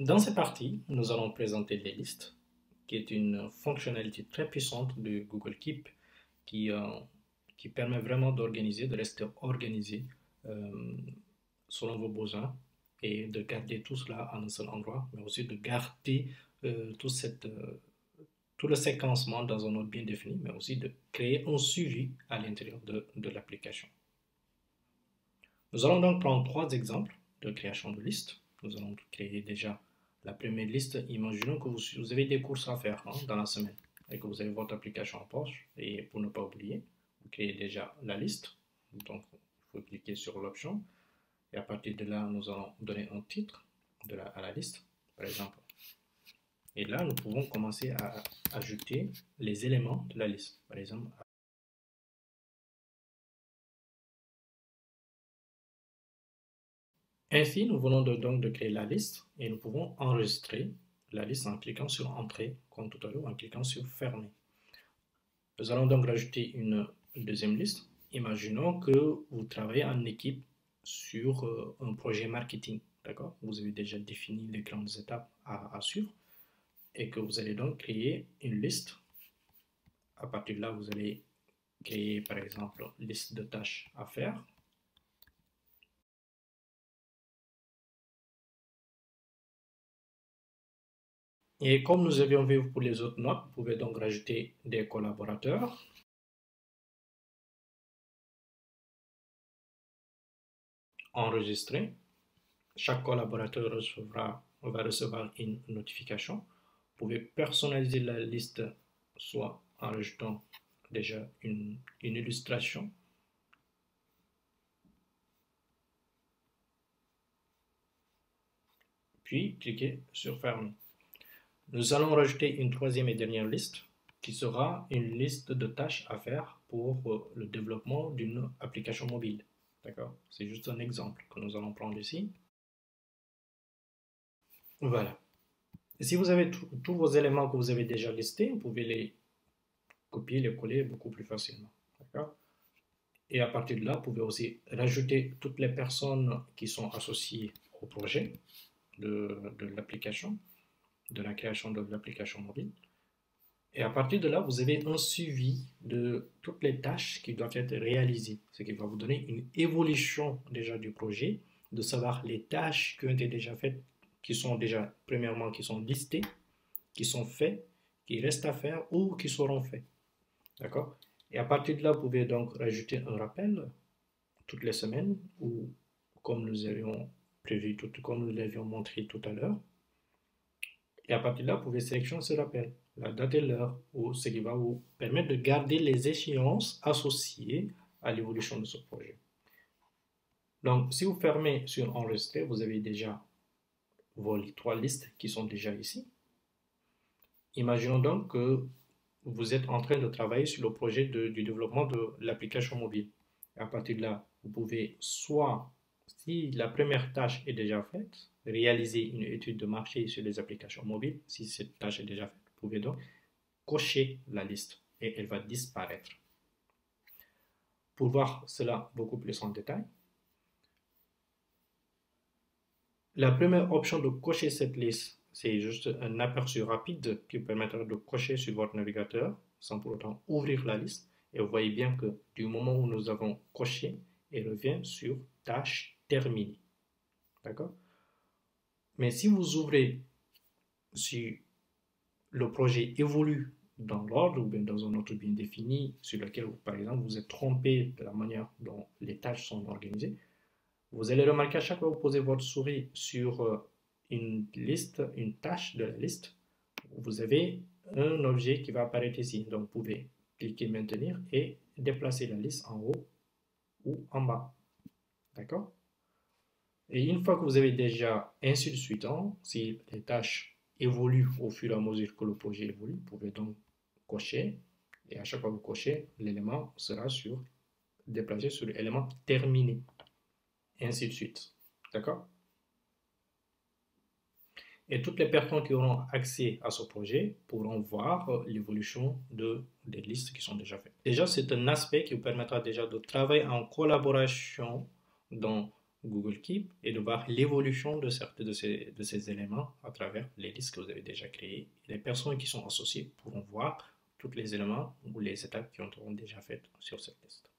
Dans cette partie, nous allons présenter les listes, qui est une fonctionnalité très puissante de Google Keep qui, euh, qui permet vraiment d'organiser, de rester organisé euh, selon vos besoins et de garder tout cela en un seul endroit, mais aussi de garder euh, tout, cette, euh, tout le séquencement dans un ordre bien défini, mais aussi de créer un suivi à l'intérieur de l'application. Nous allons donc prendre trois exemples de création de listes. Nous allons créer déjà la première liste. Imaginons que vous avez des courses à faire dans la semaine et que vous avez votre application en poche. Et pour ne pas oublier, vous créez déjà la liste. Donc, il faut cliquer sur l'option. Et à partir de là, nous allons donner un titre à la liste, par exemple. Et là, nous pouvons commencer à ajouter les éléments de la liste. Par exemple, ainsi, nous venons donc de créer la liste et nous pouvons enregistrer la liste en cliquant sur Entrée, comme tout à l'heure, en cliquant sur Fermer. Nous allons donc rajouter une deuxième liste. Imaginons que vous travaillez en équipe sur un projet marketing, d'accord? Vous avez déjà défini les grandes étapes à suivre et que vous allez donc créer une liste. À partir de là, vous allez créer par exemple liste de tâches à faire. Et comme nous avions vu pour les autres notes, vous pouvez donc rajouter des collaborateurs. Enregistrer. Chaque collaborateur va recevoir une notification. Vous pouvez personnaliser la liste soit en rajoutant déjà une illustration. Puis cliquez sur Fermer. Nous allons rajouter une troisième et dernière liste qui sera une liste de tâches à faire pour le développement d'une application mobile. D'accord? C'est juste un exemple que nous allons prendre ici. Voilà. Et si vous avez tous vos éléments que vous avez déjà listés, vous pouvez les copier, les coller beaucoup plus facilement. D'accord? Et à partir de là, vous pouvez aussi rajouter toutes les personnes qui sont associées au projet de l'application, de la création de l'application mobile. Et à partir de là, vous avez un suivi de toutes les tâches qui doivent être réalisées, ce qui va vous donner une évolution déjà du projet, de savoir les tâches qui ont été déjà faites, qui sont déjà, premièrement, qui sont listées, qui sont faites, qui restent à faire ou qui seront faites. D'accord? Et à partir de là, vous pouvez donc rajouter un rappel toutes les semaines ou comme nous avions prévu, comme nous l'avions montré tout à l'heure. Et à partir de là, vous pouvez sélectionner ce rappel, la date et l'heure, ou ce qui va vous permettre de garder les échéances associées à l'évolution de ce projet. Donc, si vous fermez sur enregistrer, vous avez déjà vos trois listes qui sont déjà ici. Imaginons donc que vous êtes en train de travailler sur le projet du développement de l'application mobile. À partir de là, vous pouvez soit, si la première tâche est déjà faite, réaliser une étude de marché sur les applications mobiles. Si cette tâche est déjà faite, vous pouvez donc cocher la liste et elle va disparaître. Pour voir cela beaucoup plus en détail, la première option de cocher cette liste, c'est juste un aperçu rapide qui permettra de cocher sur votre navigateur sans pour autant ouvrir la liste. Et vous voyez bien que du moment où nous avons coché, elle revient sur tâche terminée. D'accord? Mais si vous ouvrez, si le projet évolue dans l'ordre ou bien dans un ordre bien défini, sur lequel, par exemple, vous êtes trompé de la manière dont les tâches sont organisées, vous allez remarquer à chaque fois que vous posez votre souris sur une liste, une tâche de la liste, vous avez un objet qui va apparaître ici. Donc, vous pouvez cliquer maintenir et déplacer la liste en haut ou en bas. D'accord? Et une fois que vous avez déjà ainsi de suite, si les tâches évoluent au fur et à mesure que le projet évolue, vous pouvez donc cocher. Et à chaque fois que vous cochez, l'élément sera déplacé sur l'élément terminé. Et ainsi de suite. D'accord? Et toutes les personnes qui auront accès à ce projet pourront voir l'évolution des listes qui sont déjà faites. Déjà, c'est un aspect qui vous permettra déjà de travailler en collaboration dans Google Keep et de voir l'évolution de certains de ces éléments à travers les listes que vous avez déjà créées. Et les personnes qui sont associées pourront voir tous les éléments ou les étapes qui ont été déjà faites sur cette liste.